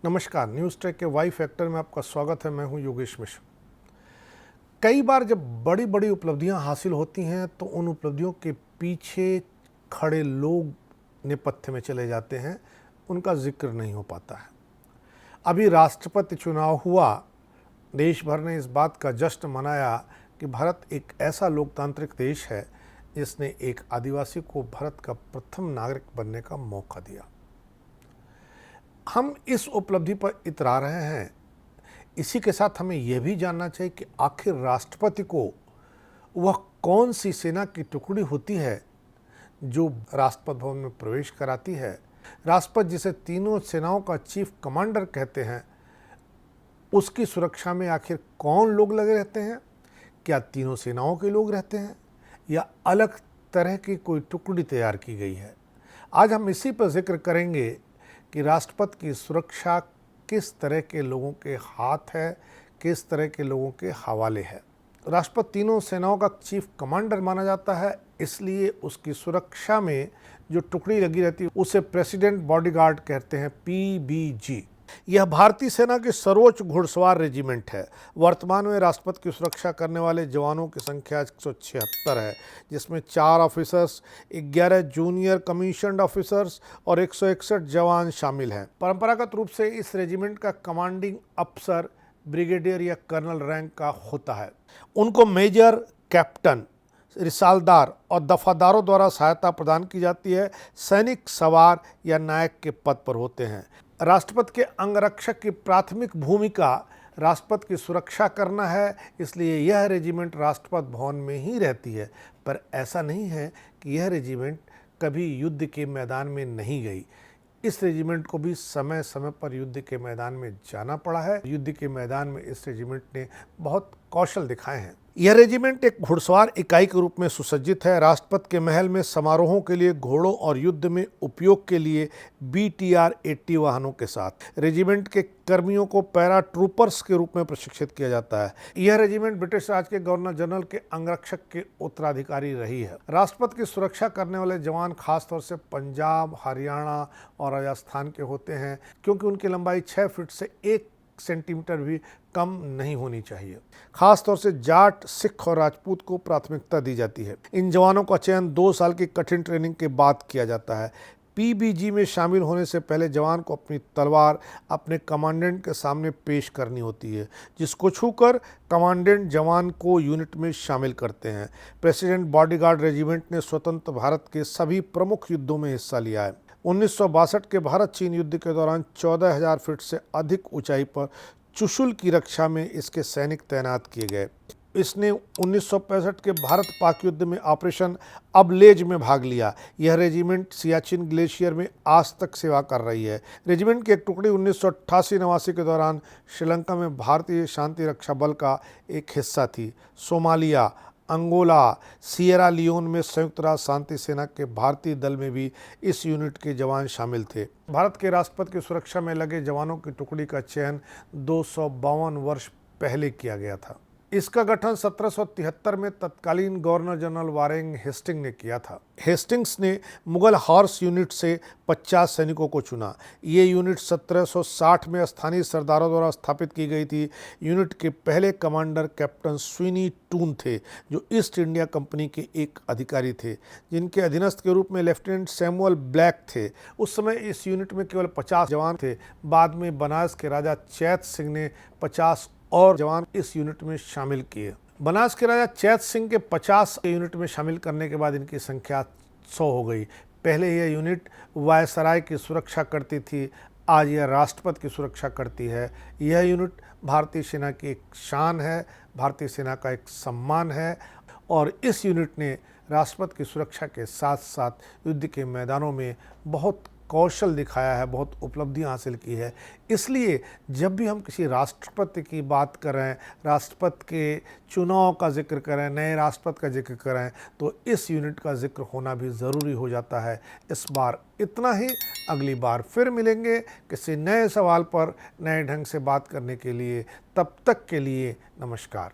नमस्कार, news track के Y factor में आपका स्वागत है। मैं हूं योगेश मिश्र। कई बार जब बड़ी बड़ी उपलब्धियां हासिल होती हैं तो उन उपलब्धियों के पीछे खड़े लोग नेपथ्य में चले जाते हैं, उनका जिक्र नहीं हो पाता है। अभी राष्ट्रपति चुनाव हुआ, देश भर ने इस बात का जश्न मनाया कि भारत एक ऐसा लोकतांत्रिक देश है जिसने एक आदिवासी को भारत का प्रथम नागरिक बनने का मौका दिया। हम इस उपलब्धि पर इतरा रहे हैं। इसी के साथ हमें यह भी जानना चाहिए कि आखिर राष्ट्रपति को वह कौन सी सेना की टुकड़ी होती है जो राष्ट्रपति भवन में प्रवेश कराती है। राष्ट्रपति जिसे तीनों सेनाओं का चीफ कमांडर कहते हैं, उसकी सुरक्षा में आखिर कौन लोग लगे रहते हैं? क्या तीनों सेनाओं के लोग रहते हैं या अलग तरह की कोई टुकड़ी तैयार की गई है? आज हम इसी पर जिक्र करेंगे कि राष्ट्रपति की सुरक्षा किस तरह के लोगों के हाथ है, किस तरह के लोगों के हवाले है। राष्ट्रपति तीनों सेनाओं का चीफ कमांडर माना जाता है, इसलिए उसकी सुरक्षा में जो टुकड़ी लगी रहती है उसे प्रेसिडेंट बॉडीगार्ड कहते हैं, पीबीजी। यह भारतीय सेना की सर्वोच्च घुड़सवार रेजिमेंट है। वर्तमान में राष्ट्रपति की सुरक्षा करने वाले जवानों की संख्या 176 है, जिसमें 4 ऑफिसर्स, 11 जूनियर कमीशन्ड ऑफिसर्स और 161 जवान शामिल हैं। परंपरागत रूप से इस रेजिमेंट का कमांडिंग अफसर ब्रिगेडियर या कर्नल रैंक का होता है। उनको मेजर, कैप्टन, रिसालदार और दफादारों द्वारा सहायता प्रदान की जाती है। सैनिक सवार या नायक के पद पर होते हैं। राष्ट्रपति के अंगरक्षक की प्राथमिक भूमिका राष्ट्रपति की सुरक्षा करना है, इसलिए यह रेजिमेंट राष्ट्रपति भवन में ही रहती है। पर ऐसा नहीं है कि यह रेजिमेंट कभी युद्ध के मैदान में नहीं गई। इस रेजिमेंट को भी समय समय पर युद्ध के मैदान में जाना पड़ा है। युद्ध के मैदान में इस रेजिमेंट ने बहुत कौशल दिखाए हैं। यह रेजिमेंट एक घुड़सवार इकाई के रूप में सुसज्जित है। राष्ट्रपति के महल में समारोहों के लिए घोड़ों और युद्ध में उपयोग के लिए BTR-80 वाहनों के साथ रेजिमेंट के कर्मियों को पैरा ट्रूपर्स के रूप में प्रशिक्षित किया जाता है। यह रेजिमेंट ब्रिटिश राज के गवर्नर जनरल के अंगरक्षक के उत्तराधिकारी रही है। राष्ट्रपति की सुरक्षा करने वाले जवान खासतौर से पंजाब, हरियाणा और राजस्थान के होते हैं, क्योंकि उनकी लंबाई 6 फीट से 1 सेंटीमीटर भी कम नहीं होनी चाहिए। खासतौर से जाट, सिख और राजपूत को प्राथमिकता दी जाती है। इन जवानों का चयन 2 साल की कठिन ट्रेनिंग के बाद किया जाता है। पीबीजी में शामिल होने से पहले जवान को अपनी तलवार अपने कमांडेंट के सामने पेश करनी होती है, जिसको छूकर कमांडेंट जवान को यूनिट में शामिल करते हैं। प्रेसिडेंट बॉडीगार्ड रेजिमेंट ने स्वतंत्र भारत के सभी प्रमुख युद्धों में हिस्सा लिया है। 1962 के भारत चीन युद्ध के दौरान 14,000 फीट से अधिक ऊंचाई पर चुशुल की रक्षा में इसके सैनिक तैनात किए गए। इसने 1965 के भारत पाक युद्ध में ऑपरेशन अबलेज में भाग लिया। यह रेजिमेंट सियाचिन ग्लेशियर में आज तक सेवा कर रही है। रेजिमेंट की एक टुकड़ी 1988-89 के दौरान श्रीलंका में भारतीय शांति रक्षा बल का एक हिस्सा थी। सोमालिया, अंगोला, सिएरा लियोन में संयुक्त राष्ट्र शांति सेना के भारतीय दल में भी इस यूनिट के जवान शामिल थे। भारत के राष्ट्रपति की सुरक्षा में लगे जवानों की टुकड़ी का चयन 252 वर्ष पहले किया गया था। इसका गठन 1773 में तत्कालीन गवर्नर जनरल वारेन हेस्टिंग्स ने किया था। हेस्टिंग्स ने मुगल हॉर्स यूनिट से 50 सैनिकों को चुना। ये यूनिट 1760 में स्थानीय सरदारों द्वारा स्थापित की गई थी। यूनिट के पहले कमांडर कैप्टन स्विनी टून थे, जो ईस्ट इंडिया कंपनी के एक अधिकारी थे, जिनके अधीनस्थ के रूप में लेफ्टिनेंट सैमुअल ब्लैक थे। उस समय इस यूनिट में केवल 50 जवान थे। बाद में बनारस के राजा चैत सिंह ने 50 और जवान इस यूनिट में शामिल किए। बनारस के राजा चैत सिंह के 50 यूनिट में शामिल करने के बाद इनकी संख्या 100 हो गई। पहले यह यूनिट वायसराय की सुरक्षा करती थी, आज यह राष्ट्रपति की सुरक्षा करती है। यह यूनिट भारतीय सेना की एक शान है, भारतीय सेना का एक सम्मान है और इस यूनिट ने राष्ट्रपति की सुरक्षा के साथ साथ युद्ध के मैदानों में बहुत कौशल दिखाया है, बहुत उपलब्धियां हासिल की है। इसलिए जब भी हम किसी राष्ट्रपति की बात करें, राष्ट्रपति के चुनाव का जिक्र करें, नए राष्ट्रपति का जिक्र करें, तो इस यूनिट का जिक्र होना भी ज़रूरी हो जाता है। इस बार इतना ही। अगली बार फिर मिलेंगे किसी नए सवाल पर नए ढंग से बात करने के लिए। तब तक के लिए नमस्कार।